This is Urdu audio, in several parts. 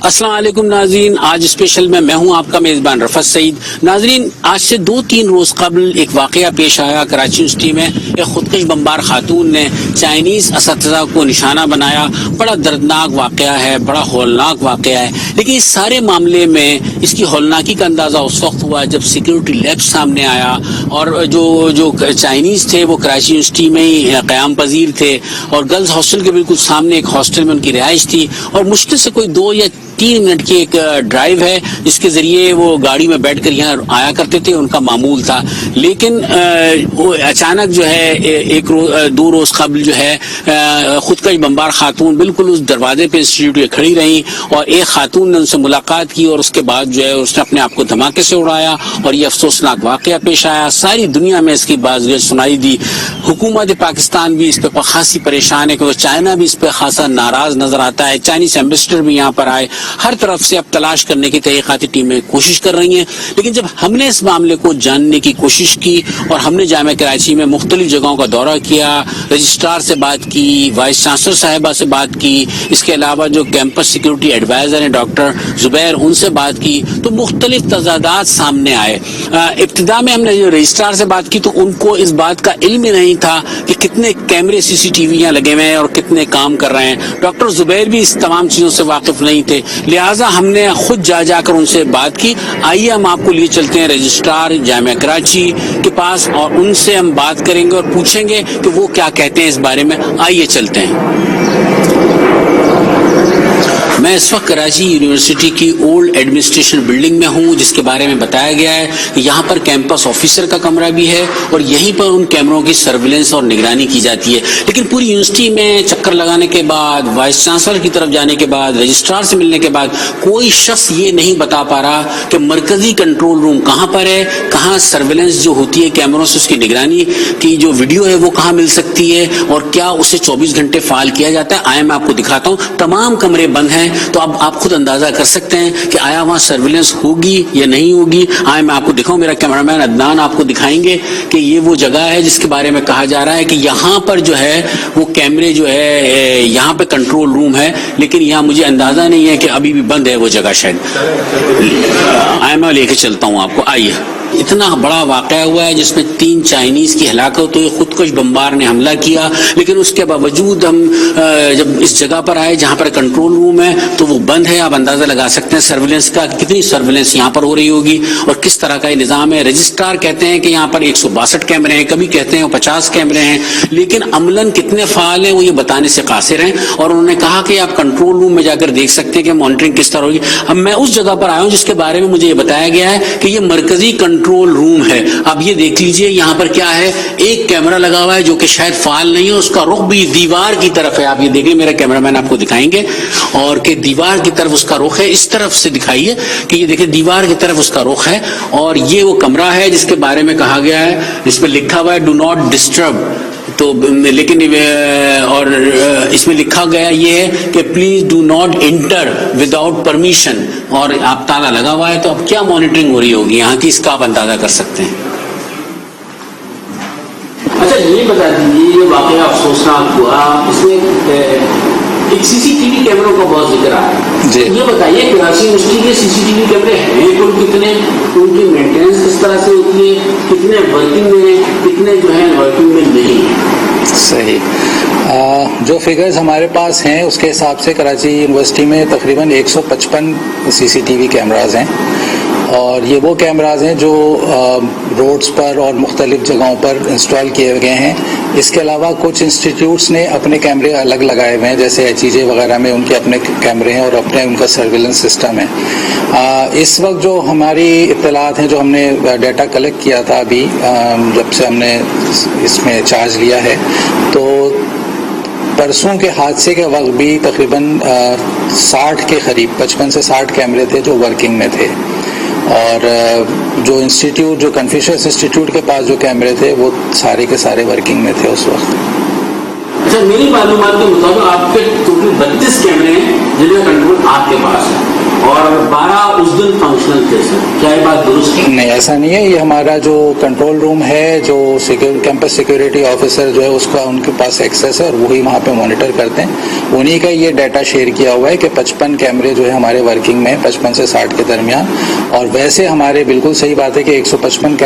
السلام علیکم ناظرین، آج اسپیشل میں ہوں آپ کا میزبان رفعت سعید۔ ناظرین، آج سے 2-3 روز قبل ایک واقعہ پیش آیا کراچی یونیورسٹی میں۔ ایک خودکش بمبار خاتون نے چائنیز اساتذہ کو نشانہ بنایا۔ بڑا دردناک واقعہ ہے، بڑا ہولناک واقعہ ہے، لیکن اس سارے معاملے میں اس کی ہولناکی کا اندازہ اس وقت ہوا جب سیکیورٹی لیب سامنے آیا اور جو چائنیز تھے وہ کراچی یونیورسٹی میں ہی قیام پذیر تھے اور گرلز ہاسٹل کے بالکل سامنے ایک ہاسٹل میں ان کی رہائش تھی، اور مشکل سے کوئی 2 یا 3 منٹ کی ایک ڈرائیو ہے جس کے ذریعے وہ گاڑی میں بیٹھ کر یہاں آیا کرتے تھے، ان کا معمول تھا۔ لیکن وہ اچانک جو ہے 2 روز قبل جو ہے خودکش بمبار خاتون بالکل اس دروازے پہ انسٹیٹیوٹ کے کھڑی رہیں، اور ایک خاتون نے ان سے ملاقات کی اور اس کے بعد جو ہے اس نے اپنے آپ کو دھماکے سے اڑایا اور یہ افسوسناک واقعہ پیش آیا۔ ساری دنیا میں اس کی بات سنائی دی۔ حکومت پاکستان بھی اس پہ خاصی پریشان ہے کیونکہ چائنا بھی اس پہ خاصا ناراض نظر آتا ہے۔ چائنیز ایمبیسڈر بھی یہاں پر آئے، ہر طرف سے اب تلاش کرنے کی تحقیقاتی ٹیمیں کوشش کر رہی ہیں۔ لیکن جب ہم نے اس معاملے کو جاننے کی کوشش کی اور ہم نے جامعہ کراچی میں مختلف جگہوں کا دورہ کیا، رجسٹرار سے بات کی، وائس چانسلر صاحبہ سے بات کی، اس کے علاوہ جو کیمپس سیکیورٹی ایڈوائزر ہیں ڈاکٹر زبیر، ان سے بات کی، تو مختلف تضادات سامنے آئے۔ ابتدا میں ہم نے جو رجسٹرار سے بات کی تو ان کو اس بات کا علم ہی نہیں تھا کہ کتنے کیمرے CCTV یہاں لگے ہوئے ہیں اور کتنے کام کر رہے ہیں۔ ڈاکٹر زبیر بھی اس تمام چیزوں سے واقف نہیں تھے، لہٰذا ہم نے خود جا کر ان سے بات کی۔ آئیے ہم آپ کو لیے چلتے ہیں رجسٹرار جامعہ کراچی کے پاس اور ان سے ہم بات کریں گے اور پوچھیں گے کہ وہ کیا کہتے ہیں اس بارے میں۔ آئیے چلتے ہیں۔ میں اس وقت کراچی یونیورسٹی کی اولڈ ایڈمنسٹریشن بلڈنگ میں ہوں، جس کے بارے میں بتایا گیا ہے کہ یہاں پر کیمپس آفیسر کا کمرہ بھی ہے اور یہیں پر ان کیمروں کی سرویلنس اور نگرانی کی جاتی ہے۔ لیکن پوری یونیورسٹی میں چکر لگانے کے بعد، وائس چانسلر کی طرف جانے کے بعد، رجسٹرار سے ملنے کے بعد کوئی شخص یہ نہیں بتا پا رہا کہ مرکزی کنٹرول روم کہاں پر ہے، کہاں سرویلنس جو ہوتی ہے کیمروں سے اس کی نگرانی کی جو ویڈیو ہے وہ کہاں مل سکتی ہے اور کیا اسے 24 گھنٹے فعال کیا جاتا ہے۔ آئے میں آپ کو دکھاتا ہوں، تمام کمرے بند ہیں، تو اب آپ خود اندازہ کر سکتے ہیں کہ آیا وہاں سرویلنس ہوگی یا نہیں ہوگی۔ آئے میں آپ کو دکھاؤں، میرا کیمرہ مین عدنان آپ کو دکھائیں گے کہ یہ وہ جگہ ہے جس کے بارے میں کہا جا رہا ہے کہ یہاں پر جو ہے وہ کیمرے جو ہے یہاں پہ کنٹرول روم ہے، لیکن یہاں مجھے اندازہ نہیں ہے کہ ابھی بھی بند ہے وہ جگہ شاید۔ آئے میں لے کے چلتا ہوں آپ کو، آئیے۔ اتنا بڑا واقعہ ہوا ہے جس میں 3 چائنیز کی ہلاکت ہوئی، خودکش بمبار نے حملہ کیا، لیکن اس کے باوجود ہم جب اس جگہ پر آئے جہاں پر کنٹرول روم ہے تو وہ بند ہے۔ آپ اندازہ لگا سکتے ہیں سرویلنس کا، کتنی سرویلنس یہاں پر ہو رہی ہوگی اور کس طرح کا یہ نظام ہے۔ رجسٹرار کہتے ہیں کہ یہاں پر 162 کیمرے ہیں، کبھی کہتے ہیں 50 کیمرے ہیں، لیکن عملاً کتنے فعال ہیں وہ یہ بتانے سے قاصر ہیں، اور انہوں نے کہا کہ آپ کنٹرول روم میں جا کر دیکھ سکتے ہیں کہ مانیٹرنگ کس طرح ہوگی۔ اب میں اس جگہ پر آیا ہوں جس کے بارے میں مجھے یہ بتایا گیا ہے کہ یہ مرکزی کنٹرول روم ہے۔ اب یہ دیکھ لیجئے یہاں پر کیا ہے، ایک کیمرہ لگا ہوا ہے جو کہ شاید فعال نہیں ہے، اس کا رخ بھی دیوار کی طرف ہے۔ آپ یہ دیکھیں، میرا کیمرہ مین آپ کو دکھائیں گے، اور کہ دیوار کی طرف اس کا رخ ہے، اس طرف سے دکھائیے کہ یہ دیکھیں دیوار کی طرف اس کا رخ ہے، اور یہ وہ کمرہ ہے جس کے بارے میں کہا گیا ہے، جس پہ لکھا ہوا ہے ڈو ناٹ ڈسٹرب۔ تو لیکن اور اس میں لکھا گیا یہ ہے کہ please do not inter without permission, اور آپ تالا لگا ہوا ہے۔ تو اب کیا مانیٹرنگ ہو رہی ہوگی یہاں کی، اس کا آپ اندازہ کر سکتے ہیں۔ اچھا یہ بتا دیجیے، یہ واقعہ افسوسناک ہوا، اس میں ایک CCTV کیمروں کا بہت ذکر آیا ہے جی۔ یہ بتائیے کراچی یونیورسٹی کے CCTV کیمرے ہیں کل کتنے، ان کی مینٹیننس کس طرح سے ہوتی ہے، کتنے ورکنگ میں ہیں، کتنے جو ہیں ورکنگ میں نہیں؟ صحیح، جو فگرز ہمارے پاس ہیں اس کے حساب سے کراچی یونیورسٹی میں تقریباً 155 CCTV کیمراز ہیں، اور یہ وہ کیمراز ہیں جو روڈز پر اور مختلف جگہوں پر انسٹال کیے گئے ہیں۔ اس کے علاوہ کچھ انسٹیٹیوٹس نے اپنے کیمرے الگ لگائے ہوئے ہیں، جیسے HEJ وغیرہ میں ان کے اپنے کیمرے ہیں اور اپنے ان کا سرویلنس سسٹم ہے۔ اس وقت جو ہماری اطلاعات ہیں، جو ہم نے ڈیٹا کلیکٹ کیا تھا ابھی جب سے ہم نے اس میں چارج لیا ہے، تو پرسوں کے حادثے کے وقت بھی تقریباً 60 کے قریب 55 سے 60 کیمرے تھے جو ورکنگ میں تھے، اور جو انسٹیٹیوٹ، جو کنفیوشس انسٹیٹیوٹ کے پاس جو کیمرے تھے وہ سارے کے سارے ورکنگ میں تھے اس وقت۔ اچھا، میری معلومات کے مطابق آپ کے ٹوٹل 32 کیمرے ہیں جن کا کنٹرول آپ کے پاس ہے، اور 12 اس دن فنکشنل تھے سر، کیا یہ بات درست ہے؟ نہیں، ایسا نہیں ہے. یہ ہمارا جو کنٹرول روم ہے، جو کیمپس سیکورٹی آفیسر جو ہے اس کا ان کے پاس ایکسیس ہے اور وہی وہاں پہ مانیٹر کرتے ہیں. انہی کا یہ ڈیٹا شیئر کیا ہوا ہے کہ 55 کیمرے جو ہے ہمارے ورکنگ میں 55 سے 60 کے درمیان. اور ویسے ہمارے بالکل صحیح بات ہے کہ 155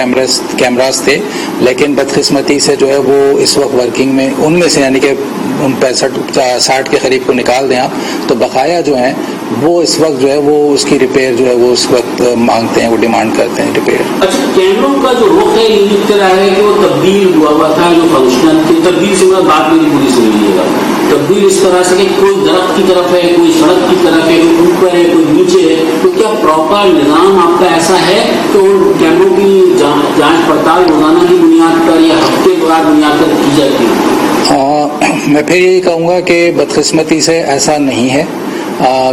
کیمراز تھے، لیکن بدقسمتی سے جو ہے وہ اس وقت ورکنگ میں ان میں سے یعنی کہ 65-60 کے قریب کو نکال دیں آپ تو بقایا جو ہیں وہ اس وقت جو ہے وہ اس کی ریپیئر جو ہے وہ اس وقت مانگتے ہیں، وہ ڈیمانڈ کرتے ہیں ریپیئر. اچھا، کیمروں کا جو رخ ہے یہ لکھ رہا ہے کہ وہ تبدیل ہوا تھا، جو فنکشنل تھے. تبدیل سے بات میری پوری سن لیجیے گا. تبدیل اس طرح سے کہ کوئی درخت کی طرف ہے، کوئی سڑک کی طرف ہے، کوئی اوپر ہے، کوئی نیچے ہے. تو کیا پراپر نظام آپ کا ایسا ہے کہ ان کیمروں کی جانچ پڑتال روزانہ کی بنیاد پر یا ہفتے وار بنیاد پر کی جاتی ہے؟ میں پھر یہی کہوں گا کہ بدقسمتی سے ایسا نہیں ہے.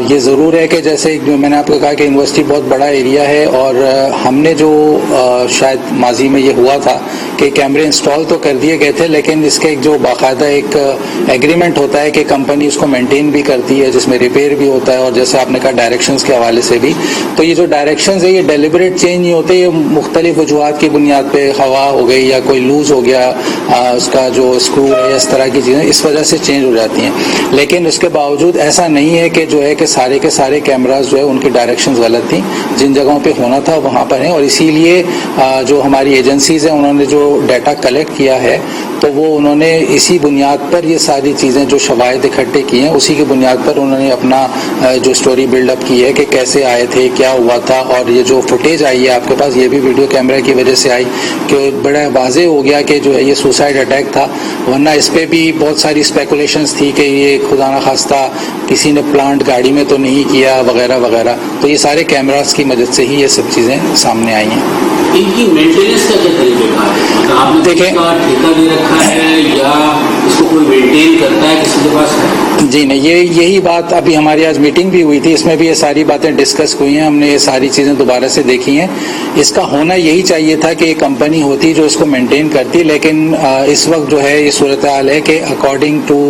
یہ ضرور ہے کہ جیسے میں نے آپ کو کہا کہ یونیورسٹی بہت بڑا ایریا ہے اور ہم نے جو شاید ماضی میں یہ ہوا تھا کہ کیمرے انسٹال تو کر دیے گئے تھے، لیکن اس کے جو باقاعدہ ایک ایگریمنٹ ہوتا ہے کہ کمپنی اس کو مینٹین بھی کرتی ہے، جس میں ریپیئر بھی ہوتا ہے. اور جیسے آپ نے کہا ڈائریکشنز کے حوالے سے بھی، تو یہ جو ڈائریکشنز ہے یہ ڈیلیبریٹ چینج نہیں ہوتے، یہ مختلف وجوہات کی بنیاد پہ ہوا ہو گئی یا کوئی لوز ہو گیا اس کا جو اسکرو ہے یا اس طرح کی چیزیں اس وجہ سے چینج ہو جاتی ہیں. لیکن اس کے باوجود ایسا نہیں ہے کہ جو ہے کہ سارے کے سارے کیمراز جو ہے ان کی ڈائریکشنز غلط تھیں. جن جگہوں پہ ہونا تھا وہاں پر ہیں، اور اسی لیے جو ہماری ایجنسیز ہیں انہوں نے جو ڈیٹا کلیکٹ کیا ہے تو وہ انہوں نے اسی بنیاد پر یہ ساری چیزیں جو شواہد اکٹھے کی ہیں اسی کی بنیاد پر انہوں نے اپنا جو سٹوری بلڈ اپ کی ہے کہ کیسے آئے تھے، کیا ہوا تھا. اور یہ جو فوٹیج آئی ہے آپ کے پاس یہ بھی ویڈیو کیمرہ کی وجہ سے آئی کہ بڑا واضح ہو گیا کہ جو ہے یہ سوسائڈ اٹیک تھا. ورنہ اس پہ بھی بہت ساری اسپیکولیشنز تھی کہ یہ خدا نخواستہ کسی نے پلانٹ گاڑی میں تو نہیں کیا وغیرہ وغیرہ. تو یہ سارے کیمراز کی مدد سے ہی یہ سب چیزیں سامنے آئی ہیں. ان کی مینٹیننس کا کیا طریقہ کار ہے؟ آپ نے دیکھیں ٹھیکہ دے رکھا ہے یا اس کو کوئی مینٹین کرتا ہے کسی کے پاس ہے؟ جی نہیں، یہی بات ابھی ہماری آج میٹنگ بھی ہوئی تھی، اس میں بھی یہ ساری باتیں ڈسکس ہوئی ہیں. ہم نے یہ ساری چیزیں دوبارہ سے دیکھی ہیں. اس کا ہونا یہی چاہیے تھا کہ ایک کمپنی ہوتی جو اس کو مینٹین کرتی، لیکن اس وقت جو ہے یہ صورتحال ہے کہ according to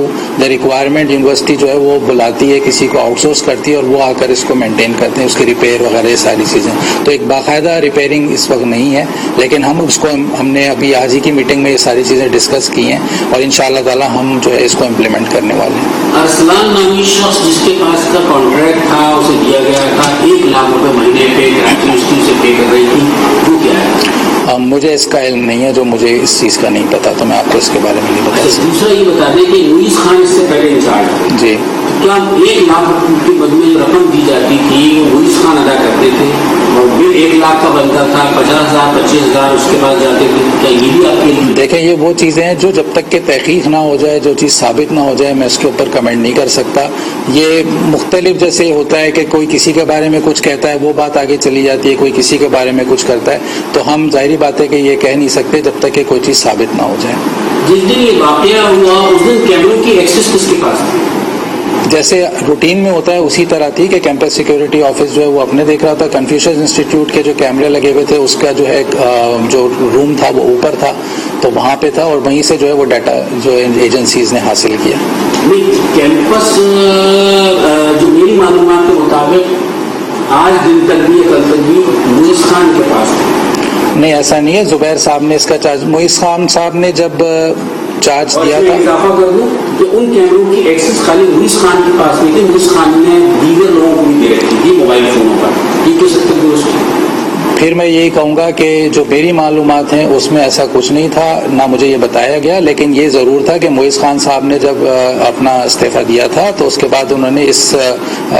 the requirement university جو ہے وہ بلاتی ہے کسی کو آؤٹ سورس کرتی ہے اور وہ آ کر اس کو مینٹین کرتے ہیں، اس کی ریپیئر وغیرہ یہ ساری چیزیں. تو ایک باقاعدہ ریپیئرنگ اس وقت نہیں ہے، لیکن ہم نے ابھی آج ہی کی میٹنگ میں یہ ساری چیزیں ڈسکس کی ہیں اور انشاءاللہ تعالی ہم جو ہے اس کو امپلیمنٹ کرنے والے ہیں. ارسلان نامی شخص جس کے پاس کا کانٹریکٹ تھا اسے دیا گیا تھا 1 لاکھ روپے مہینے پہ یونیورسٹی سے پے کر رہی تھی، وہ کیا ہے؟ مجھے اس کا علم نہیں ہے، جو مجھے اس چیز کا نہیں پتا تو میں آپ کو اس کے بارے میں نہیں بتا سکتا. دوسرا یہ بتا دیں کہ موئز خان اس سے پہلے انچارج جی کیا 1 لاکھ کے بدلے جو رقم دی جاتی تھی وہ موئز خان ادا کرتے تھے اور بل 1 لاکھ کا بنتا تھا 50,000 25,000 اس کے پاس جاتے تھے؟ کیا یہ بھی آپ کے لیے؟ دیکھیں یہ وہ چیزیں ہیں جو جب تک کہ تحقیق نہ ہو جائے، جو چیز ثابت نہ ہو جائے میں اس کے اوپر کمنٹ نہیں کر سکتا. یہ مختلف جیسے ہوتا ہے کہ کوئی کسی کے بارے میں کچھ کہتا ہے وہ بات آگے چلی جاتی ہے، کوئی کسی کے بارے میں کچھ کرتا ہے، تو ہم ظاہری بات ہے کہ یہ کہہ نہیں سکتے جب تک کہ کوئی چیز ثابت نہ ہو جائے. جس دن یہ واقعہ ہوا اس دن کیمروں کی ایکسس کس کے پاس تھی؟ جیسے روٹین میں ہوتا ہے اسی طرح تھی کہ کیمپس سیکورٹی آفس جو ہے وہ اپنے دیکھ رہا تھا. کنفیوشس انسٹیٹیوٹ کے جو کیمرے لگے ہوئے تھے اس کا جو ہے جو روم تھا وہ اوپر تھا تو وہاں پہ تھا اور وہیں سے جو ہے وہ ڈیٹا جو ایجنسیز نے حاصل کیا. کیمپس جو میری معلومات کے مطابق آج دن تک بھی کل تک بھی موئز خان کے پاس نہیں، ایسا نہیں ہے. زبیر صاحب نے اس کا چارج، موئز خان صاحب نے جب چارج دیا تھا. اضافہ کر دوں کہ ان کیمروں کی ایکسس خالی موئز خان کے پاس نہیں تھی، موئز خان نے دیگر لوگوں کو بھی دے رکھی تھی موبائل فونوں پر. یہ کس حد تک درست ہے؟ پھر میں یہی کہوں گا کہ جو میری معلومات ہیں اس میں ایسا کچھ نہیں تھا، نہ مجھے یہ بتایا گیا. لیکن یہ ضرور تھا کہ موئز خان صاحب نے جب اپنا استعفیٰ دیا تھا تو اس کے بعد انہوں نے اس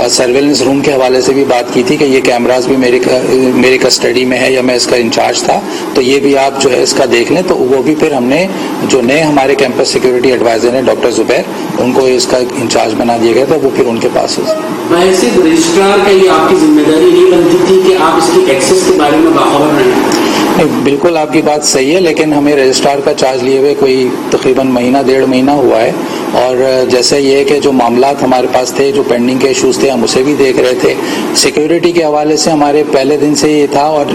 سرویلنس روم کے حوالے سے بھی بات کی تھی کہ یہ کیمراز بھی میری کسٹڈی میں ہے یا میں اس کا انچارج تھا، تو یہ بھی آپ جو ہے اس کا دیکھ لیں. تو وہ بھی پھر ہم نے جو نئے ہمارے کیمپس سیکورٹی ایڈوائزر ہیں ڈاکٹر زبیر، ان کو اس کا انچارج بنا دیا گیا تھا، وہ پھر ان کے پاس ہے. ویسے رجسٹرار کا یہ آپ کی ذمہ داری نہیں بنتی تھی کہ آپ اس کی ایکسس کے بارے میں باخبر رہیں؟ بالکل آپ کی بات صحیح ہے، لیکن ہمیں رجسٹرار کا چارج لیے ہوئے کوئی تقریباً 1.5 مہینہ ہوا ہے اور جیسے یہ کہ جو معاملات ہمارے پاس تھے، جو پینڈنگ کے ایشوز تھے، ہم اسے بھی دیکھ رہے تھے. سیکیورٹی کے حوالے سے ہمارے پہلے دن سے یہ تھا، اور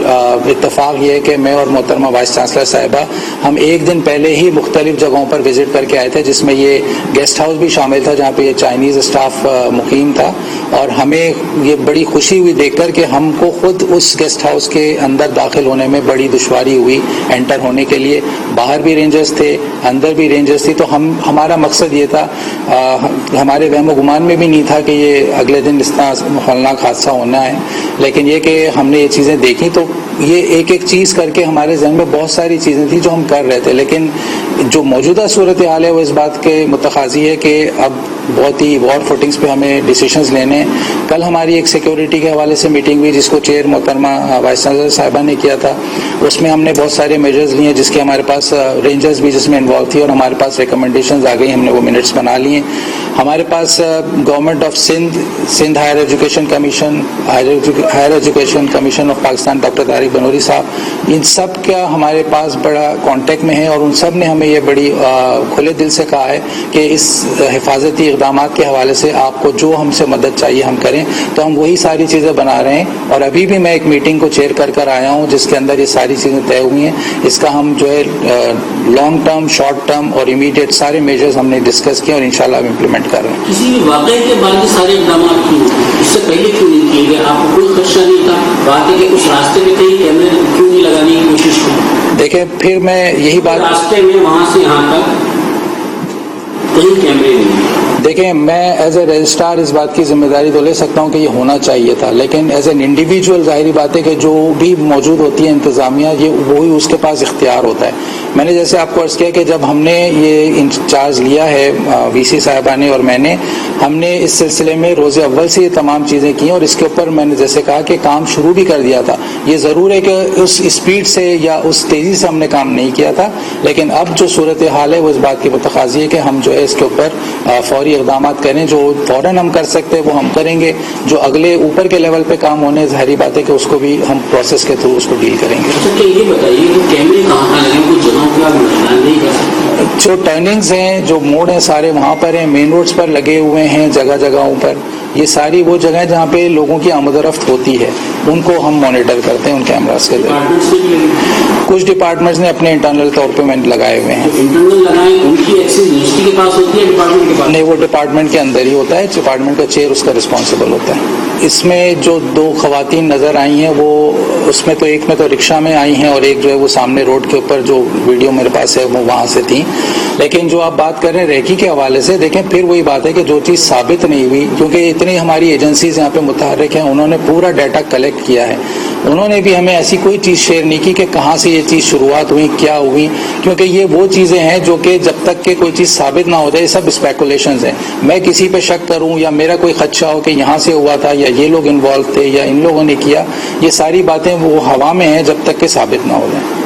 اتفاق یہ ہے کہ میں اور محترمہ وائس چانسلر صاحبہ ہم ایک دن پہلے ہی مختلف جگہوں پر وزٹ کر کے آئے تھے، جس میں یہ گیسٹ ہاؤس بھی شامل تھا جہاں پہ یہ چائنیز اسٹاف مقیم تھا. اور ہمیں یہ بڑی خوشی ہوئی دیکھ کر کہ ہم کو خود اس گیسٹ ہاؤس کے اندر داخل ہونے میں بڑی دشواری ہوئی انٹر ہونے کے لیے. باہر بھی رینجرز تھے، اندر بھی رینجرز تھی. تو ہمارا مقصد یہ تھا، ہمارے وہم و گمان میں بھی نہیں تھا کہ یہ اگلے دن اس طرح ہولناک حادثہ ہونا ہے. لیکن یہ کہ ہم نے یہ چیزیں دیکھی تو یہ ایک ایک چیز کر کے ہمارے ذہن میں بہت ساری چیزیں تھیں جو ہم کر رہے تھے. لیکن جو موجودہ صورتحال ہے وہ اس بات کے متقاضی ہے کہ اب بہت ہی وار فوٹنگز پہ ہمیں ڈیسیشنز لینے ہیں. کل ہماری ایک سیکیورٹی کے حوالے سے میٹنگ ہوئی جس کو چیئر محترمہ وائس چانسلر صاحبہ نے کیا تھا. اس میں ہم نے بہت سارے میجرز لیے جس کے ہمارے پاس رینجرز بھی جس میں انوالو تھی، اور ہمارے پاس ریکمنڈیشنز آ گئی، ہم نے وہ منٹس بنا لیے. ہمارے پاس government of Sindh higher education commission, higher education commission of Pakistan doctor Tariq Banuri صاحب، ان سب کا ہمارے پاس بڑا کانٹیکٹ میں ہے، اور ان سب نے ہمیں یہ بڑی کھلے دل سے کہا ہے کہ اس حفاظتی اقدامات کے حوالے سے آپ کو جو ہم سے مدد چاہیے ہم کریں. تو ہم وہی ساری چیزیں بنا رہے ہیں، اور ابھی بھی میں ایک میٹنگ کو چیئر کر آیا ہوں جس کے اندر یہ ساری چیزیں طے ہوئی ہیں. اس کا ہم جو ہے لانگ ٹرم، شارٹ ٹرم اور امیڈیٹ سارے میجرز ہم نے ڈسکس کیے، اور انشاءاللہ ہم امپلیمنٹ کر رہے ہیں. کسی بھی واقعے کے بعد یہ سارے اقدامات کیوں؟ اس سے پہلے کیوں نہیں کیے گئے؟ آپ کو کوئی خدشہ نہیں تھا؟ بات ہے کہ اس راستے میں کہیں کیمرے کیوں نہیں لگانے کی کوشش کی؟ دیکھیں پھر میں یہی بات، راستے میں وہاں سے یہاں تک کہیں کیمرے نہیں. دیکھیں میں ایز اے رجسٹرار اس بات کی ذمہ داری تو لے سکتا ہوں کہ یہ ہونا چاہیے تھا، لیکن ایز این انڈیویجول ظاہری بات ہے کہ جو بھی موجود ہوتی ہے انتظامیہ، یہ وہی اس کے پاس اختیار ہوتا ہے. میں نے جیسے آپ کو عرض کیا کہ جب ہم نے یہ انچارج لیا ہے وی سی صاحبہ نے اور میں نے، ہم نے اس سلسلے میں روز اول سے یہ تمام چیزیں کی، اور اس کے اوپر میں نے جیسے کہا کہ کام شروع بھی کر دیا تھا. یہ ضرور ہے کہ اس اسپیڈ سے یا اس تیزی سے ہم نے کام نہیں کیا تھا، لیکن اب جو صورتحال ہے وہ اس بات کی متقاضی ہے کہ ہم جو ہے اس کے اوپر فوری اقدامات کریں. جو فوراً ہم کر سکتے وہ ہم کریں گے، جو اگلے اوپر کے لیول پہ کام ہونے ظاہری بات ہے کہ اس کو بھی ہم پروسیس کے تھرو اس کو ڈیل کریں گے. اچھا یہ بتائیے کہ کیمرے کہاں لگے؟ کچھ جگہوں پہ آپ نہیں کر سکتے؟ جو ٹرننگز ہیں، جو موڑ ہیں، سارے وہاں پر ہیں، مین روڈز پر لگے ہوئے ہیں جگہ جگہوں پر. یہ ساری وہ جگہیں جہاں پہ لوگوں کی آمد و رفت ہوتی ہے ان کو ہم مانیٹر کرتے ہیں ان کیمراز کے ذریعے. کچھ ڈپارٹمنٹس نے اپنے انٹرنل طور پہ لگائے ہوئے ہیں. انٹرنل لگائے ان کی ایکسس یونیورسٹی کے پاس ہوتی ہے ڈپارٹمنٹ کے پاس؟ نہیں، وہ ڈپارٹمنٹ کے اندر ہی ہوتا ہے، ڈپارٹمنٹ کا چیئر اس کا رسپانسبل ہوتا ہے. اس میں جو دو خواتین نظر آئی ہیں وہ اس میں تو ایک میں تو رکشہ میں آئی ہیں، اور ایک جو ہے وہ سامنے روڈ کے اوپر جو ویڈیو میرے پاس ہے وہ وہاں سے تھیں. لیکن جو آپ بات کر رہے ہیں ریکی کے حوالے سے، دیکھیں پھر وہی بات ہے کہ جو چیز ثابت نہیں ہوئی، کیونکہ اتنی ہماری ایجنسیز یہاں پہ متحرک ہیں، انہوں نے پورا ڈیٹا کلیکٹ کیا ہے. انہوں نے بھی ہمیں ایسی کوئی چیز شیئر نہیں کی کہ کہاں سے یہ چیز شروعات ہوئی، کیا ہوئی، کیونکہ یہ وہ چیزیں ہیں جو کہ جب تک کہ کوئی چیز ثابت نہ ہو جائے، سب اسپیکولیشنز ہیں. میں کسی پہ شک کروں یا میرا کوئی خدشہ ہو کہ یہاں سے ہوا تھا یا یہ لوگ انوالو تھے یا ان لوگوں نے کیا، یہ ساری باتیں وہ ہوا میں ہیں جب تک کہ ثابت نہ ہو جائیں.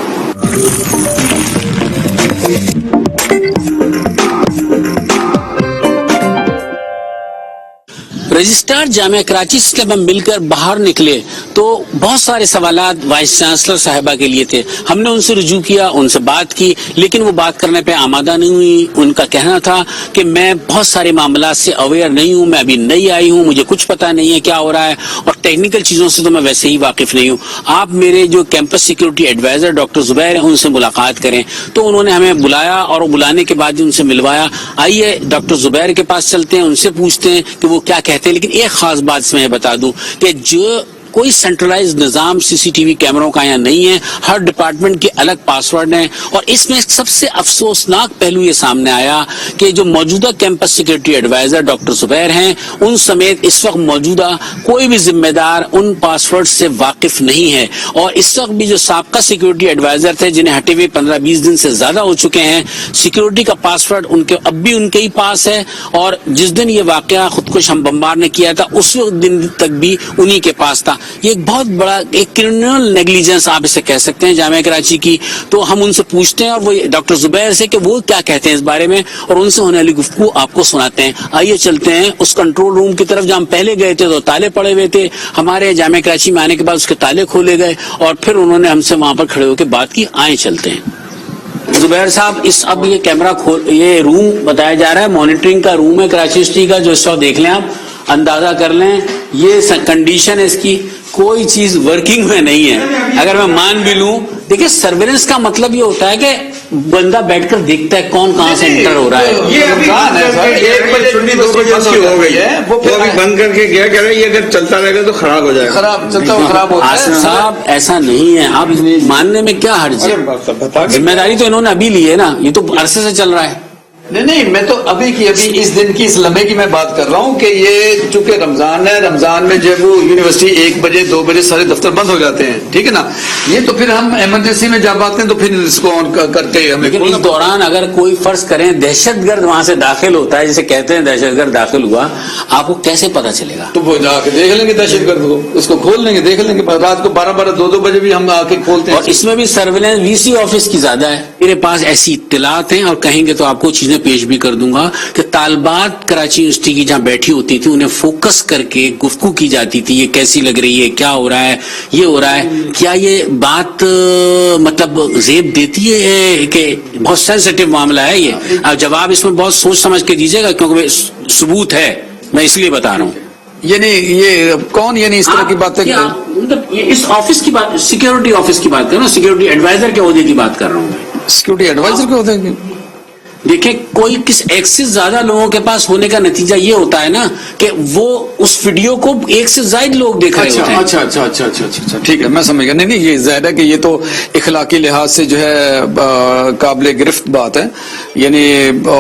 رجسٹرار جامعہ کراچی سے جب ہم مل کر باہر نکلے تو بہت سارے سوالات وائس چانسلر صاحبہ کے لیے تھے. ہم نے ان سے رجوع کیا، ان سے بات کی، لیکن وہ بات کرنے پہ آمادہ نہیں ہوئی. ان کا کہنا تھا کہ میں بہت سارے معاملات سے اویئر نہیں ہوں، میں ابھی نئی آئی ہوں، مجھے کچھ پتا نہیں ہے کیا ہو رہا ہے، اور ٹیکنیکل چیزوں سے تو میں ویسے ہی واقف نہیں ہوں. آپ میرے جو کیمپس سیکیورٹی ایڈوائزر ڈاکٹر زبیر ہیں ان سے ملاقات کریں. تو انہوں نے ہمیں بلایا اور بلانے کے بعد ان سے ملوایا. آئیے ڈاکٹر زبیر کے پاس چلتے ہیں، ان سے پوچھتے ہیں کہ وہ کیا کہتے ہیں. لیکن ایک خاص بات اس میں بتا دوں کہ جو کوئی سینٹرلائز نظام سی سی ٹی وی کیمروں کا یہاں نہیں ہے، ہر ڈپارٹمنٹ کے الگ پاسورڈ ہیں. اور اس میں سب سے افسوسناک پہلو یہ سامنے آیا کہ جو موجودہ کیمپس سیکیورٹی ایڈوائزر ڈاکٹر زبیر ہیں ان سمیت اس وقت موجودہ کوئی بھی ذمہ دار ان پاسورڈ سے واقف نہیں ہے. اور اس وقت بھی جو سابقہ سیکیورٹی ایڈوائزر تھے جنہیں ہٹے ہوئے 15-20 دن سے زیادہ ہو چکے ہیں، سیکیورٹی کا پاسورڈ ان کے اب بھی ان کے ہی پاس ہے. اور جس دن یہ واقعہ خودکش ہم بمبار نے کیا تھا اس وقت دن تک بھی انہی کے پاس تھا. یہ ایک بہت بڑا ایک کرمنل نیگلیجنس آپ اسے کہہ سکتے ہیں جامعہ کراچی کی. تو ہم ان سے پوچھتے ہیں اور وہ ڈاکٹر زبیر سے کہ وہ کیا کہتے ہیں اس بارے میں، اور ان سے ہونے والی گفتگو آپ کو سناتے ہیں. آئیے چلتے ہیں اس کنٹرول روم کی طرف جہاں ہم پہلے گئے تھے تو تالے پڑے ہوئے تھے. ہمارے جامعہ کراچی میں آنے کے بعد اس کے تالے کھولے گئے اور پھر انہوں نے ہم سے وہاں پر کھڑے ہو کے بات کی. آئیں چلتے ہیں. زبیر صاحب اس اب یہ کیمرہ یہ روم بتایا جا رہا ہے مانیٹرنگ کا روم ہے کراچی یونیورسٹی کا جو اس وقت دیکھ لیں آپ اندازہ کر لیں یہ کنڈیشن ہے اس کی کوئی چیز ورکنگ میں نہیں ہے اگر میں مان بھی لوں دیکھیں سرویلنس کا مطلب یہ ہوتا ہے کہ بندہ بیٹھ کر دیکھتا ہے کون کہاں سے انٹر ہو رہا ہے یہ 1 بجے چھٹی 2 بجے کی ہو گئی ہے وہ ابھی بند کر کے کیا کہہ رہے ہیں یہ اگر چلتا رہے گا تو خراب ہو جائے گا خراب چلتا ہوا خراب ہوتا ہے آصف صاحب ایسا نہیں ہے آپ ماننے میں کیا حرج ہے ذمہ داری تو انہوں نے ابھی لی ہے نا یہ تو عرصے سے چل رہا ہے نہیں میں تو ابھی اس دن کی اس لمحے کی میں بات کر رہا ہوں کہ یہ چونکہ رمضان ہے رمضان میں جب وہ یونیورسٹی 1 بجے 2 بجے سارے دفتر بند ہو جاتے ہیں ٹھیک ہے نا یہ تو پھر ہم ایمرجنسی میں جب آتے ہیں تو پھر اس کو آن کرتے ہیں لیکن اس دوران اگر کوئی فرض کریں دہشت گرد وہاں سے داخل ہوتا ہے جسے کہتے ہیں دہشت گرد داخل ہوا آپ کو کیسے پتا چلے گا تو وہ جا کے دیکھ لیں گے دہشت گرد کو اس کو کھول لیں گے دیکھ لیں گے رات کو 12 2 بجے بھی ہم آ کے کھولتے ہیں اور اس میں بھی سرویلنس وی سی آفس کی زیادہ ہے میرے پاس ایسی اطلاعات ہیں اور کہیں گے تو آپ کو چیزیں پیش بھی کر دوں گا کہ طالبات کراچی یونیورسٹی کی جہاں بیٹھی ہوتی تھی انہیں فوکس کر کے گفتگو کی جاتی تھی یہ کیسی لگ رہی ہے کیا ہو رہا ہے یہ ہو رہا ہے کیا یہ بات مطلب زیب دیتی ہے کہ بہت سینسیٹیو معاملہ ہے یہ اب جواب اس میں بہت سوچ سمجھ کے دیجیے گا کیونکہ ثبوت ہے میں اس لیے بتا رہا ہوں یعنی یہ کون یعنی اس طرح کی باتیں مطلب اس آفس کی بات سیکورٹی آفس کی بات کر رہا ہوں سیکورٹی ایڈوائزر کے عہدے کی بات کر رہا ہوں سیکورٹی ایڈوائزر کے ہوتے ہیں دیکھیں کوئی کس ایک سے زیادہ لوگوں کے پاس ہونے کا نتیجہ یہ ہوتا ہے نا کہ وہ اس ویڈیو کو ایک سے زائد لوگ دیکھ رہے ہوتے ہیں اچھا ٹھیک ہے میں سمجھ گیا نہیں یہ ظاہر ہے کہ یہ تو اخلاقی لحاظ سے جو ہے قابل گرفت بات ہے یعنی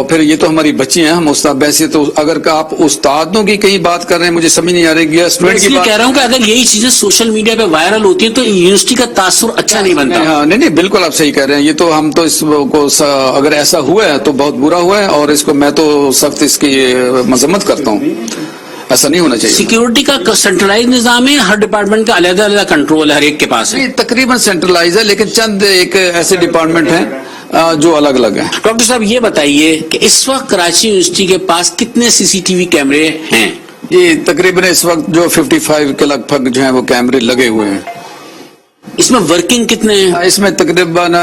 پھر یہ تو ہماری بچی ہیں ہم استاد ویسے تو اگر آپ استادوں کی کہیں بات کر رہے ہیں مجھے سمجھ نہیں آ رہی اسٹوڈنٹ کی کہہ رہا ہوں کہ اگر یہی چیزیں سوشل میڈیا پہ وائرل ہوتی ہیں تو یونیورسٹی کا تاثر اچھا نہیں بنتا نہیں بالکل آپ صحیح کہہ رہے ہیں یہ تو ہم تو اس کو اگر ایسا ہوا ہے تو بہت برا ہوا ہے اور اس کو میں تو سخت اس کی مذمت کرتا ہوں ایسا نہیں ہونا چاہیے سیکورٹی کا سینٹرلائز نظام ہے ہر ڈپارٹمنٹ کا علیحدہ علیحدہ کنٹرول ہے ہر ایک کے پاس ہے تقریباً سینٹرلائز ہے لیکن چند ایک ایسے ڈپارٹمنٹ ہیں جو الگ الگ ہیں ڈاکٹر صاحب یہ بتائیے کہ اس وقت کراچی یونیورسٹی کے پاس کتنے سی سی ٹی وی کیمرے ہیں یہ تقریباً اس وقت جو 55 کے لگ بھگ جو ہیں وہ کیمرے لگے ہوئے ہیں اس میں ورکنگ کتنے ہیں اس میں تقریباً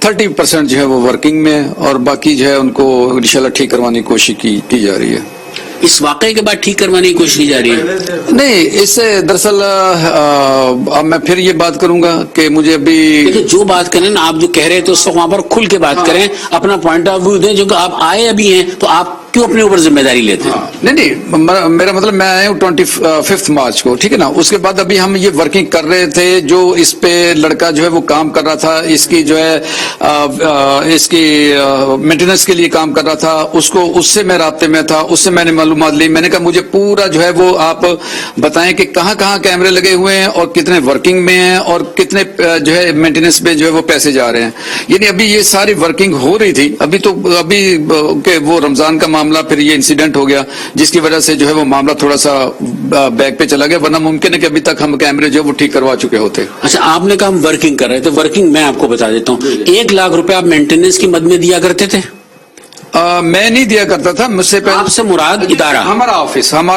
30% جو ہے وہ ورکنگ میں اور باقی جو ہے ان کو انشاءاللہ ٹھیک کروانے کی کوشش کی جا رہی ہے اس واقعے کے بعد ٹھیک کروانے کی کوشش کی جا رہی ہے نہیں اس سے دراصل اب میں پھر یہ بات کروں گا کہ مجھے ابھی جو بات کریں نا آپ جو کہہ رہے تھے اس وقت وہاں پر کھل کے بات کریں اپنا پوائنٹ آف ویو دیں جو کہ آپ آئے ابھی ہیں تو آپ کیوں اپنے اوپر ذمہ داری لیتے ہیں نہیں میرا مطلب میں آیا ہوں 25 مارچ کو ٹھیک ہے نا اس کے بعد ابھی ہم یہ ورکنگ کر رہے تھے جو اس پہ لڑکا جو ہے وہ کام کر رہا تھا اس کی جو ہے اس کی مینٹیننس کے لیے کام کر رہا تھا اس سے میں رابطے میں تھا اس سے میں نے معلومات لی میں نے کہا مجھے پورا جو ہے وہ آپ بتائیں کہ کہاں کہاں کیمرے لگے ہوئے ہیں اور کتنے ورکنگ میں ہیں اور کتنے جو ہے مینٹیننس پہ جو ہے وہ پیسے جا رہے ہیں یعنی ابھی یہ ساری ورکنگ ہو رہی تھی ابھی کہ وہ رمضان کا معاملہ پھر یہ انسیڈنٹ ہو گیا جس کی وجہ سے جو ہے وہ معاملہ تھوڑا سا بیک پہ چلا گیا ورنہ ممکن ہے کہ ابھی تک ہم کیمرے جو ہے وہ ٹھیک کروا چکے ہوتے اچھا آپ نے کہا ہم ورکنگ کر رہے تھے ورکنگ میں آپ کو بتا دیتا ہوں 1 لاکھ روپے آپ مینٹیننس کی مد میں دیا کرتے تھے میں نہیں دیا کرتا تھا مجھ سے آپ سے مراد ادارہ ہمارا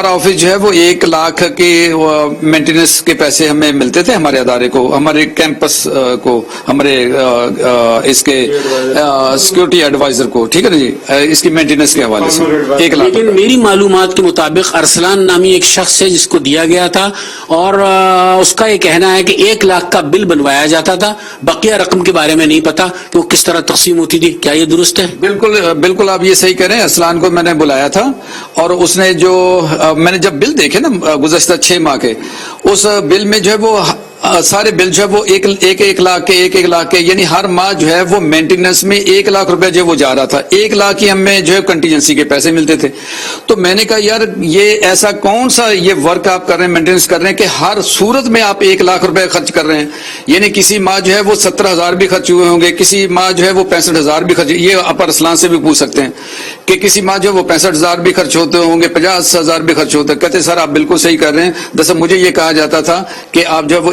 آفس جو ہے وہ 1 لاکھ کے مینٹیننس کے پیسے ہمیں ملتے تھے ہمارے ادارے کو ہمارے کیمپس کو ہمارے اس کے سیکورٹی ایڈوائزر کو ٹھیک ہے نا جی اس کی مینٹیننس کے حوالے سے 1 لاکھ لیکن میری معلومات کے مطابق ارسلان نامی ایک شخص ہے جس کو دیا گیا تھا اور اس کا یہ کہنا ہے کہ 1 لاکھ کا بل بنوایا جاتا تھا بقیہ رقم کے بارے میں نہیں پتا کہ وہ کس طرح تقسیم ہوتی تھی کیا یہ درست ہے بالکل آپ یہ صحیح کہہ رہے ہیں ارسلان کو میں نے بلایا تھا اور اس نے جو میں نے جب بل دیکھے نا گزشتہ 6 ماہ کے اس بل میں جو ہے وہ سارے بل جو ہے وہ 1 لاکھ کے 1 لاکھ کے یعنی ہر ماہ جو ہے وہ مینٹیننس میں 1 لاکھ روپے جو وہ جا رہا تھا 1 لاکھ ہی ہمیں جو ہے کنٹینجنسی کے پیسے ملتے تھے تو میں نے کہا یار یہ ایسا کون سا یہ ورک آپ کر رہے ہیں مینٹیننس کر رہے ہیں کہ ہر صورت میں آپ 1 لاکھ روپے خرچ کر رہے ہیں یعنی کسی ماہ جو ہے وہ 70,000 بھی خرچ ہوئے ہوں گے کسی ماہ جو ہے وہ 65,000 بھی خرچ یہ آپ ارسلان سے بھی پوچھ سکتے ہیں کہ کسی ماہ جو ہے وہ 65,000 بھی خرچ ہوتے ہوں گے 50,000 بھی خرچ ہوتے ہیں کہتے سر آپ بالکل صحیح کر رہے ہیں دراصل مجھے یہ کہا جاتا تھا کہ آپ جو ہے وہ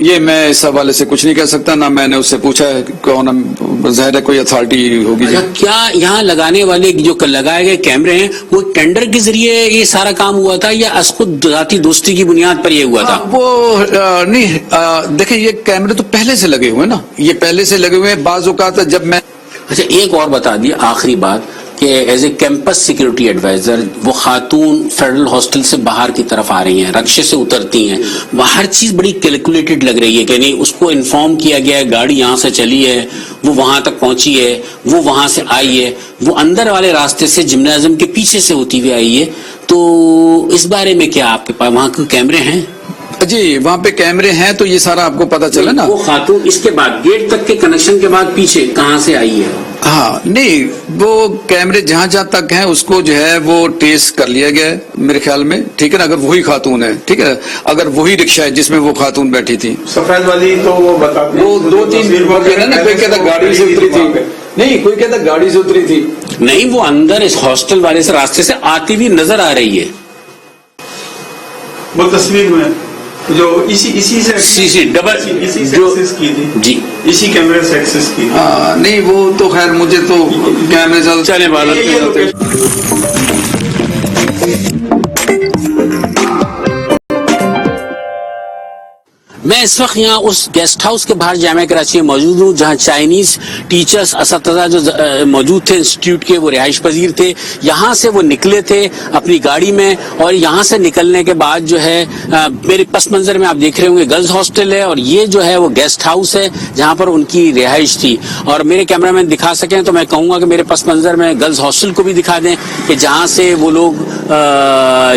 یہ میں اس حوالے سے کچھ نہیں کہہ سکتا، نہ میں نے اس سے پوچھا ہے کون، ظاہر ہے کوئی اتھارٹی ہوگی. کیا یہاں لگانے والے جو لگائے گئے کیمرے ہیں وہ ٹینڈر کے ذریعے یہ سارا کام ہوا تھا یا از خود ذاتی دوستی کی بنیاد پر یہ ہوا تھا؟ وہ نہیں، دیکھیں یہ کیمرے تو پہلے سے لگے ہوئے نا، یہ پہلے سے لگے ہوئے ہیں. بعض اوقات جب میں اچھا ایک اور بتا دیے آخری بات کہ as a campus security adviser وہ خاتون فیڈرل ہاسٹل سے باہر کی طرف آ رہی ہیں، رکشے سے اترتی ہیں، ہر چیز بڑی کیلکولیٹڈ لگ رہی ہے کہ نہیں اس کو انفارم کیا گیا ہے گاڑی یہاں سے چلی ہے، وہ وہاں تک پہنچی ہے، وہ وہاں سے آئی ہے، وہ اندر والے راستے سے جمنازیم کے پیچھے سے ہوتی ہوئی آئی ہے. تو اس بارے میں کیا آپ کے پاس وہاں کے کیمرے ہیں؟ جی وہاں پہ کیمرے ہیں تو یہ سارا آپ کو پتا چلا نا. وہ خاتون اس کے بعد گیٹ تک کے کنیکشن کے بعد پیچھے کہاں سے آئی ہے؟ ہاں نہیں، وہ کیمرے جہاں جہاں تک ہیں اس کو جو ہے وہ ٹیسٹ کر لیا گیا ہے میرے خیال میں، ٹھیک ہے نا. اگر وہی خاتون ہے، ٹھیک ہے، اگر وہی رکشہ ہے جس میں وہ خاتون بیٹھی تھی، سفید والی، تو وہ بتاتے وہ 2-3 نا، کوئی کہتا گاڑی سے اتری تھی، نہیں کوئی کہتا گاڑی سے اتری تھی، نہیں وہ اندر اس ہاسٹل والے سے راستے سے آتی ہوئی نظر آ رہی ہے. وہ تصویر میں جو اسی سے ڈبل ایکسس کی تھی، جی اسی کیمرے سے ایکسس کی. نہیں وہ تو خیر مجھے تو کیمرے چلے والا میں اس وقت یہاں اس گیسٹ ہاؤس کے باہر جامعہ کراچی میں موجود ہوں جہاں چائنیز ٹیچرز اساتذہ جو موجود تھے انسٹیٹیوٹ کے، وہ رہائش پذیر تھے. یہاں سے وہ نکلے تھے اپنی گاڑی میں، اور یہاں سے نکلنے کے بعد جو ہے میرے پس منظر میں آپ دیکھ رہے ہوں گے گرلز ہاسٹل ہے، اور یہ جو ہے وہ گیسٹ ہاؤس ہے جہاں پر ان کی رہائش تھی. اور میرے کیمرہ مین دکھا سکیں تو میں کہوں گا کہ میرے پس منظر میں گرلز ہاسٹل کو بھی دکھا دیں کہ جہاں سے وہ لوگ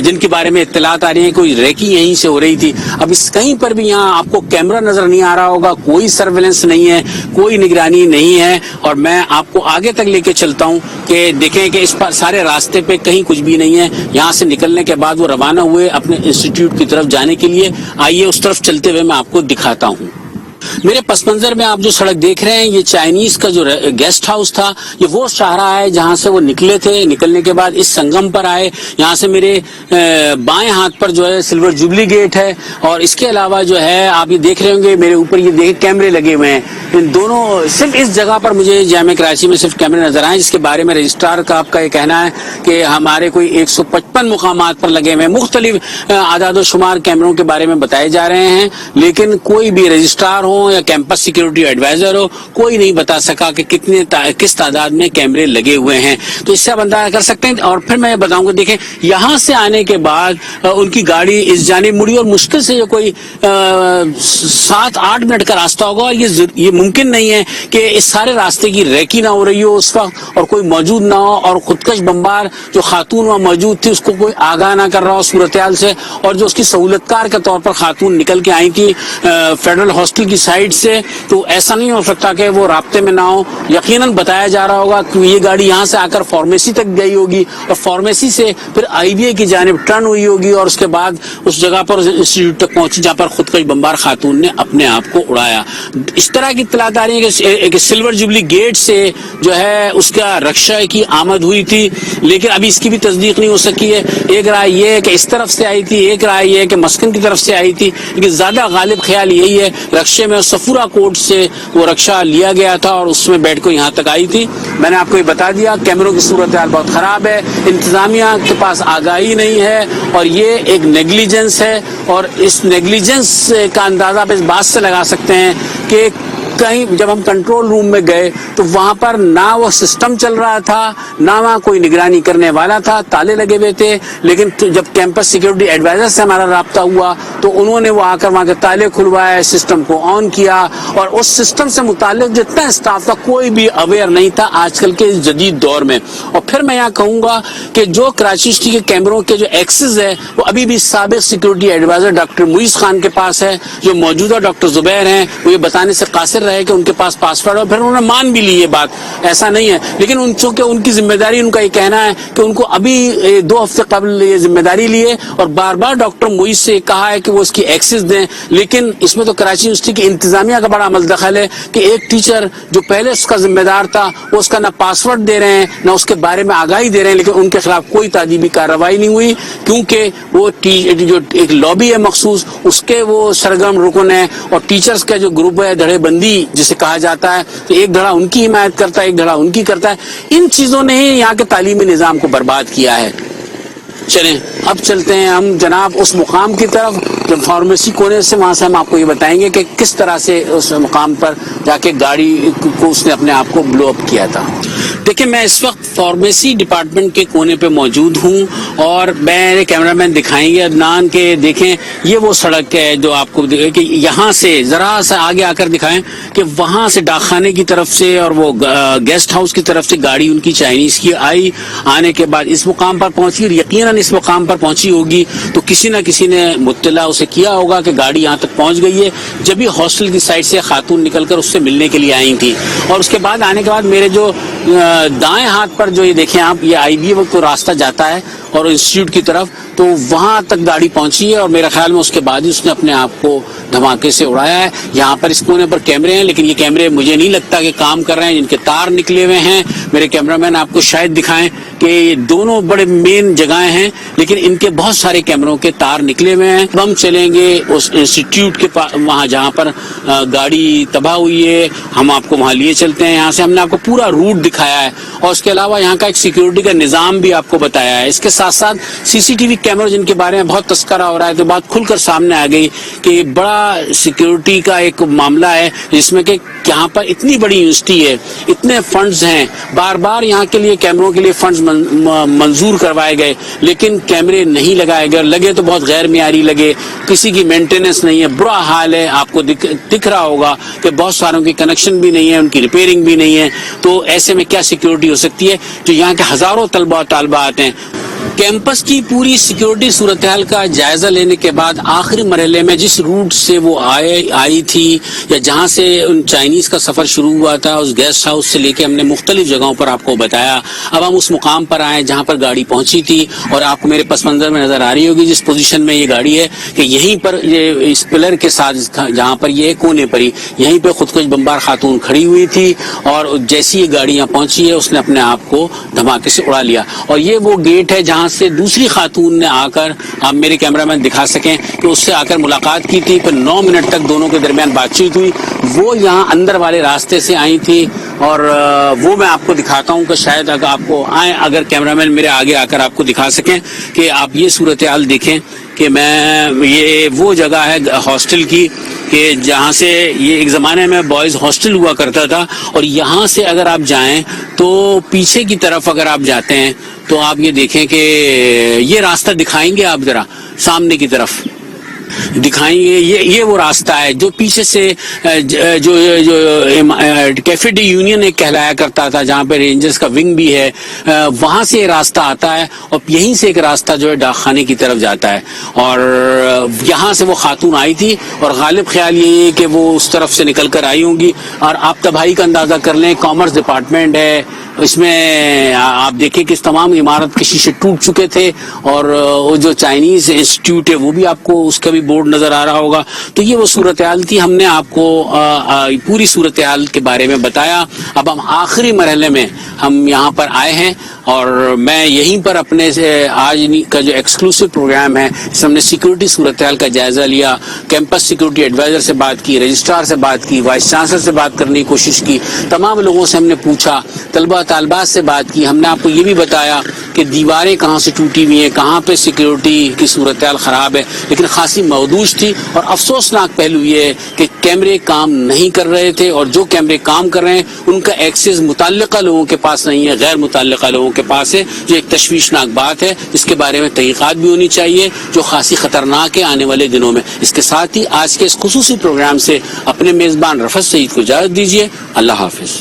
جن کے بارے میں اطلاعات آ رہی ہیں کوئی ریکی یہیں سے ہو رہی تھی. اب اس کہیں پر بھی یہاں آپ کو کیمرہ نظر نہیں آ رہا ہوگا، کوئی سرویلنس نہیں ہے، کوئی نگرانی نہیں ہے. اور میں آپ کو آگے تک لے کے چلتا ہوں کہ دیکھیں کہ اس پر سارے راستے پہ کہیں کچھ بھی نہیں ہے. یہاں سے نکلنے کے بعد وہ روانہ ہوئے اپنے انسٹیٹیوٹ کی طرف جانے کے لیے. آئیے اس طرف چلتے ہوئے میں آپ کو دکھاتا ہوں. میرے پس منظر میں آپ جو سڑک دیکھ رہے ہیں یہ چائنیز کا جو گیسٹ ہاؤس تھا، یہ وہ شاہراہ ہے جہاں سے وہ نکلے تھے. نکلنے کے بعد اس سنگم پر آئے. یہاں سے میرے بائیں ہاتھ پر جو ہے سلور جوبلی گیٹ ہے، اور اس کے علاوہ جو ہے آپ یہ دیکھ رہے ہوں گے میرے اوپر یہ دیکھ کیمرے لگے ہوئے ہیں. ان دونوں صرف اس جگہ پر مجھے جامعہ کراچی میں صرف کیمرے نظر آئے، جس کے بارے میں رجسٹرار کا آپ کا یہ کہنا ہے کہ ہمارے کوئی 155 مقامات پر لگے ہوئے ہیں. مختلف اعداد و شمار کیمروں کے بارے میں بتائے جا رہے ہیں، لیکن کوئی بھی رجسٹرار ہو یا کیمپس سیکیورٹی ایڈوائزر ہو کوئی نہیں بتا سکا کہ کس تعداد میں کیمرے لگے ہوئے ہیں. تو اس سے آپ اندازہ کر سکتے ہیں. اور پھر میں بتاؤں گا، دیکھیں یہاں سے آنے کے بعد ان کی گاڑی اس جانب مڑی، اور مشکل سے یہ کوئی 7-8 منٹ کا راستہ ہوگا، اور یہ ممکن نہیں ہے کہ اس سارے راستے کی ریکی نہ ہو رہی ہو اس وقت اور کوئی موجود نہ ہو، اور خودکش بمبار جو خاتون وہاں موجود تھی اس کو کوئی آگاہ نہ کر رہا ہو صورتحال سے. اور جو اس کی سہولت کار کے طور پر خاتون نکل کے آئی تھی فیڈرل ہاسٹل کی سائڈ سے، تو ایسا نہیں ہو سکتا کہ وہ رابطے میں نہ ہو. یقیناً بتایا جا رہا ہوگا کہ یہ گاڑی یہاں سے آ کر فارمیسی تک گئی ہوگی، اور فارمیسی سے پھر آئی بی اے کی جانب ٹرن ہوئی ہوگی، اور اس کے بعد اس جگہ پر انسٹیٹیوٹ تک پہنچی جہاں پر خودکش بمبار خاتون نے اپنے آپ کو اڑایا. اس طرح کی اطلاعات آ رہی ہے کہ سلور جوبلی گیٹ سے جو ہے اس کا رکشہ کی آمد ہوئی تھی، لیکن ابھی اس کی بھی تصدیق نہیں ہو سکی ہے. ایک رائے یہ ہے کہ اس طرف سے آئی تھی، ایک رائے یہ ہے کہ مسکن کی طرف سے آئی تھی، لیکن زیادہ غالب خیال یہی ہے رکشے میں صفورہ کوٹ سے وہ رکشہ لیا گیا تھا اور اس میں بیٹھ کو یہاں تک آئی تھی. میں نے آپ کو یہ بتا دیا کیمروں کی صورتحال بہت خراب ہے، انتظامیہ کے پاس آگاہی نہیں ہے، اور یہ ایک نیگلیجنس ہے. اور اس نیگلیجنس کا اندازہ آپ اس بات سے لگا سکتے ہیں کہ کہیں جب ہم کنٹرول روم میں گئے تو وہاں پر نہ وہ سسٹم چل رہا تھا، نہ وہاں کوئی نگرانی کرنے والا تھا، تالے لگے ہوئے تھے. لیکن جب کیمپس سیکیورٹی ایڈوائزر سے ہمارا رابطہ ہوا تو انہوں نے وہ آ کر وہاں کے تالے کھلوائے، سسٹم کو آن کیا، اور اس سسٹم سے متعلق جتنا اسٹاف تھا کوئی بھی اویئر نہیں تھا آج کل کے جدید دور میں. اور پھر میں یہاں کہوں گا کہ جو کراچی سٹی کے کیمروں کے جو ایکسس ہے وہ ابھی بھی سابق سیکیورٹی ایڈوائزر ڈاکٹر معیز خان کے پاس ہے. جو موجودہ ڈاکٹر زبیر ہیں وہ یہ بتانے سے قاصر ہے کہ ان کے پاس پاسورڈ ہو. پھر انہوں نے مان بھی لی یہ بات, ایسا نہیں ہے, لیکن ان چونکہ ان کی ذمہ داری, ان کا یہ کہنا ہے کہ ان کو ابھی 2 ہفتے قبل یہ ذمہ داری لیے اور بار بار ڈاکٹر معیز سے کہا ہے کہ وہ اس کی ایکسس دیں, لیکن اس میں تو کراچی یونیورسٹی کی انتظامیہ کا بڑا عمل دخل ہے کہ ایک ٹیچر جو پہلے اس کا ذمہ دار تھا وہ اس کا نہ پاسورڈ دے رہے ہیں نہ اس کے بارے میں آگاہی دے رہے ہیں, لیکن ان کے خلاف کوئی تعدیبی کارروائی نہیں ہوئی کیونکہ وہ جو ایک لابی ہے مخصوص اس کے وہ سرگرم رکن ہے, اور ٹیچرز کا جو گروپ ہے دھڑے بندی جسے کہا جاتا ہے کہ ایک دھڑا ان کی حمایت کرتا ہے ایک دھڑا ان کی کرتا ہے, ان چیزوں نے ہی یہاں کے تعلیمی نظام کو برباد کیا ہے. چلیں اب چلتے ہیں ہم جناب اس مقام کی طرف جو فارمیسی کونے سے, وہاں سے ہم آپ کو یہ بتائیں گے کہ کس طرح سے اس مقام پر جا کے گاڑی کو اس نے اپنے آپ کو بلو اپ کیا تھا. دیکھیں میں اس وقت فارمیسی ڈپارٹمنٹ کے کونے پہ موجود ہوں اور میرے کیمرہ مین دکھائیں گے عدنان کے, دیکھیں یہ وہ سڑک ہے جو آپ کو کہ یہاں سے ذرا سا آگے آ کر دکھائیں کہ وہاں سے ڈاک خانے کی طرف سے اور وہ گیسٹ ہاؤس کی طرف سے گاڑی ان کی چائنیز کی آئی, آنے کے بعد اس مقام پر پہنچی اور یقیناً اس مقام پر پہنچی ہوگی تو کسی نہ کسی نے مطلع اسے کیا ہوگا کہ گاڑی یہاں تک پہنچ گئی ہے. جبھی ہاسٹل کی سائڈ سے خاتون نکل کر اس سے ملنے کے لیے آئی تھی, اور اس کے بعد آنے کے بعد میرے جو دائیں ہاتھ پر جو یہ دیکھیں آپ, یہ آئی بی وقت راستہ جاتا ہے اور انسٹیٹیوٹ کی طرف, تو وہاں تک گاڑی پہنچی ہے اور میرے خیال میں اس کے بعد ہی اس نے اپنے آپ کو دھماکے سے اڑایا ہے. یہاں پر اس کونے پر کیمرے ہیں لیکن یہ کیمرے مجھے نہیں لگتا کہ کام کر رہے ہیں, جن کے تار نکلے ہوئے ہیں. میرے کیمرہ مین آپ کو شاید دکھائیں کہ یہ دونوں بڑے مین جگہیں ہیں لیکن ان کے بہت سارے کیمروں کے تار نکلے ہوئے ہیں. ہم چلیں گے اس انسٹیٹیوٹ کے وہاں جہاں پر گاڑی تباہ ہوئی ہے, ہم آپ کو وہاں لیے چلتے ہیں. یہاں سے ہم نے آپ کو پورا روٹ دکھایا ہے اور اس کے علاوہ یہاں کا ایک سیکیورٹی کا نظام بھی آپ کو بتایا ہے. اس کے ساتھ ساتھ سی سی ٹی وی کیمرے جن کے بارے میں بہت تذکرہ ہو رہا ہے تو بات کھل کر سامنے آ گئی کہ یہ بڑا سیکیورٹی کا ایک معاملہ ہے جس میں کہ یہاں پر اتنی بڑی یونیورسٹی ہے, اتنے فنڈز ہیں, بار بار یہاں کے لیے کیمروں کے لیے فنڈز منظور کروائے گئے لیکن کیمرے نہیں لگائے گئے, لگے تو بہت غیر معیاری لگے, کسی کی مینٹیننس نہیں ہے, برا حال ہے. آپ کو دکھ رہا ہوگا کہ بہت ساروں کی کنیکشن بھی نہیں ہے, ان کی ریپیئرنگ بھی نہیں ہے, تو ایسے میں کیا سیکیورٹی ہو سکتی ہے جو یہاں کے ہزاروں طلبہ و طالبات ہیں. کیمپس کی پوری سیکیورٹی صورتحال کا جائزہ لینے کے بعد آخری مرحلے میں جس روٹ سے وہ آئی تھی یا جہاں سے ان چائنیز کا سفر شروع ہوا تھا, اس گیسٹ ہاؤس سے لے کے ہم نے مختلف جگہوں پر آپ کو بتایا. اب ہم اس مقام پر آئے جہاں پر گاڑی پہنچی تھی اور آپ کو میرے پس منظر میں نظر آ رہی ہوگی جس پوزیشن میں یہ گاڑی ہے کہ یہیں پر یہ اس پلر کے ساتھ جہاں پر یہ کونے پر ہی یہیں پہ خودکش بمبار خاتون کھڑی ہوئی تھی اور جیسی یہ گاڑی یہاں پہنچی ہے اس نے اپنے آپ کو دھماکے سے اڑا لیا. اور یہ وہ گیٹ ہے جہاں سے دوسری خاتون نے آ کر, آپ میرے کیمرہ مین دکھا سکیں کہ اس سے آ کر ملاقات کی تھی, پھر 9 منٹ تک دونوں کے درمیان بات چیت ہوئی. وہ یہاں اندر والے راستے سے آئی تھی اور وہ میں آپ کو دکھاتا ہوں کہ شاید اگر آپ کو آئیں, اگر کیمرہ مین میرے آگے آ کر آپ کو دکھا سکیں کہ آپ یہ صورتحال دیکھیں کہ میں یہ وہ جگہ ہے ہاسٹل کی کہ جہاں سے یہ ایک زمانے میں بوائز ہاسٹل ہوا کرتا تھا, اور یہاں سے اگر آپ جائیں تو پیچھے کی طرف اگر آپ جاتے ہیں تو آپ یہ دیکھیں کہ یہ راستہ دکھائیں گے, آپ ذرا سامنے کی طرف دکھائیں گے, یہ وہ راستہ ہے جو پیچھے سے جو کیفے ڈی یونین ایک کہلایا کرتا تھا جہاں پہ رینجرز کا ونگ بھی ہے, وہاں سے یہ راستہ آتا ہے اور یہیں سے ایک راستہ جو ہے ڈاک خانے کی طرف جاتا ہے. اور یہاں سے وہ خاتون آئی تھی اور غالب خیال یہ ہے کہ وہ اس طرف سے نکل کر آئی ہوں گی. اور آپ تباہی کا اندازہ کر لیں, کامرس ڈپارٹمنٹ ہے, اس میں آپ دیکھیں کہ اس تمام عمارت کے شیشے ٹوٹ چکے تھے اور وہ جو چائنیز انسٹیٹیوٹ ہے وہ بھی آپ کو اس کا بھی بورڈ نظر آ رہا ہوگا. تو یہ وہ صورتحال تھی, ہم نے آپ کو پوری صورتحال کے بارے میں بتایا. اب ہم آخری مرحلے میں ہم یہاں پر آئے ہیں اور میں یہیں پر اپنے آج کا جو ایکسکلوسیو پروگرام ہے جس میں ہم نے سیکورٹی صورتحال کا جائزہ لیا, کیمپس سیکورٹی ایڈوائزر سے بات کی, رجسٹرار سے بات کی, وائس چانسلر سے بات کرنے کی کوشش کی, تمام لوگوں سے ہم نے پوچھا, طلبہ طالبات سے بات کی. ہم نے آپ کو یہ بھی بتایا کہ دیواریں کہاں سے ٹوٹی ہوئی ہیں, کہاں پہ سیکورٹی کی صورتحال خراب ہے, لیکن خاصی محدود تھی. اور افسوسناک پہلو یہ ہے کہ کیمرے کام نہیں کر رہے تھے, اور جو کیمرے کام کر رہے ہیں ان کا ایکسس متعلقہ لوگوں کے پاس نہیں ہے, غیر متعلقہ لوگوں کے پاس ہے, جو ایک تشویشناک بات ہے جس کے بارے میں تحقیقات بھی ہونی چاہیے, جو خاصی خطرناک ہے آنے والے دنوں میں. اس کے ساتھ ہی آج کے اس خصوصی پروگرام سے اپنے میزبان رفعت سعید کو اجازت دیجیے. اللہ حافظ.